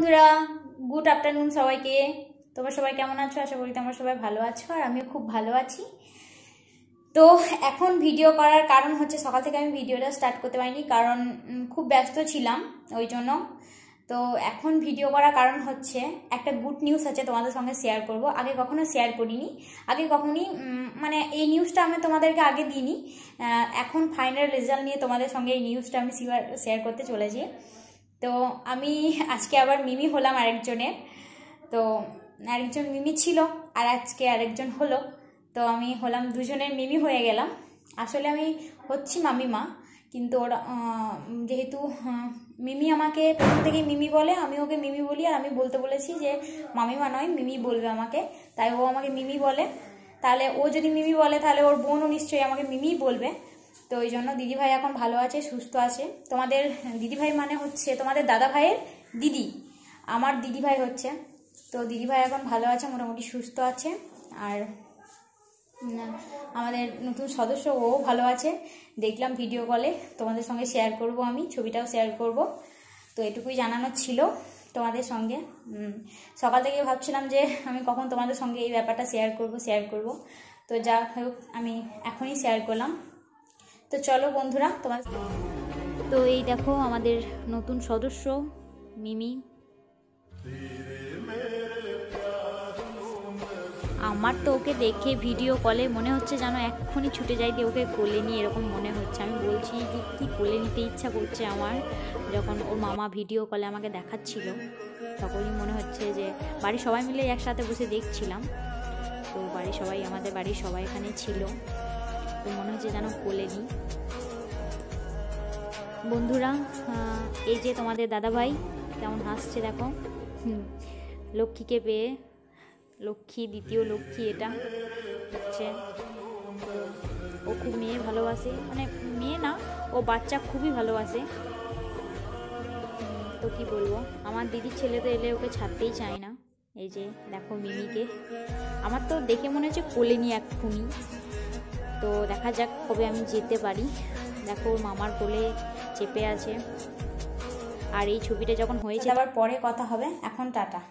বন্ধুরা, good afternoon সবাইকে। তোমরা সবাই কেমন আছো? আশা করি তোমরা সবাই ভালো আছো, আর আমিও খুব ভালো আছি। তো এখন ভিডিও করার কারণ হচ্ছে, সকাল থেকে আমি ভিডিওটা স্টার্ট করতে পারিনি কারণ খুব ব্যস্ত ছিলাম ওই জন্য। তো এখন ভিডিও করার কারণ হচ্ছে একটা গুড নিউজ আছে, তোমাদের সঙ্গে শেয়ার করব। আগে কখনো শেয়ার করিনি, আগে কখনই মানে এই নিউজটা আমি তোমাদেরকে আগে দিইনি। এখন ফাইনাল রেজাল্ট নিয়ে তোমাদের সঙ্গে এই নিউজটা আমি শেয়ার করতে চলেছি। তো আমি আজকে আবার মিমি হলাম আরেকজনের। তো আরেকজন মিমি ছিল আর আজকে আরেকজন হলো, তো আমি হলাম দুজনের মিমি হয়ে গেলাম। আসলে আমি হচ্ছি মামিমা, কিন্তু ওরা যেহেতু মিমি আমাকে প্রথম থেকেই মিমি বলে, আমি ওকে মিমি বলি। আর আমি বলতে বলেছি যে মামিমা নয়, মিমি বলবে আমাকে, তাই ও আমাকে মিমি বলে। তাহলে ও যদি মিমি বলে তাহলে ওর বোনও নিশ্চয়ই আমাকে মিমিই বলবে। তো ওই জন্য দিদিভাই এখন ভালো আছে, সুস্থ আছে। তোমাদের দিদিভাই মানে হচ্ছে তোমাদের দাদা ভাইয়ের দিদি, আমার দিদিভাই হচ্ছে। তো দিদিভাই এখন ভালো আছে, মোটামুটি সুস্থ আছে। আর আমাদের নতুন সদস্য ও ভালো আছে, দেখলাম ভিডিও কলে। তোমাদের সঙ্গে শেয়ার করব, আমি ছবিটাও শেয়ার করব। তো এটুকুই জানানোর ছিল তোমাদের সঙ্গে। সকাল থেকে ভাবছিলাম যে আমি কখন তোমাদের সঙ্গে এই ব্যাপারটা শেয়ার করব। তো যা হোক, আমি এখনই শেয়ার করলাম। তো চলো বন্ধুরা, তো এই দেখো আমাদের নতুন সদস্য মিমি। আমার তো ওকে দেখে ভিডিও কলে মনে হচ্ছে যেন এক্ষুনি ছুটে যাই দিয়ে ওকে কোলে নিয়ে, এরকম মনে হচ্ছে। আমি বলছি যে কি কোলে নিতে ইচ্ছা করছে আমার। যখন ওর মামা ভিডিও কলে আমাকে দেখাচ্ছিল তখনই মনে হচ্ছে যে বাড়ির সবাই মিলে একসাথে বসে দেখছিলাম। তো আমাদের বাড়ির সবাই এখানে ছিল, তো মনে হচ্ছে যেন কোলে নিই। বন্ধুরা, এই যে তোমাদের দাদাভাই কেমন হাসছে দেখো, লক্ষ্মীকে পেয়ে। লক্ষ্মী, দ্বিতীয় লক্ষ্মী এটা হচ্ছে। ও খুব মেয়ে ভালোবাসে, মানে মেয়ে না, ও বাচ্চা খুবই ভালোবাসে। তো কি বলবো, আমার দিদির ছেলে তো এলে ওকে ছাড়তেই চায় না। এই যে দেখো মিমিকে, আমার তো দেখে মনে হচ্ছে কোলে নিয়ে এক্ষুনি। তো দেখা যাক কবে আমি যেতে পারি। দেখো ওর মামার কোলে চেপে আছে। আর এই ছবিটা যখন হয়েছে আবার পরে কথা হবে, এখন টাটা।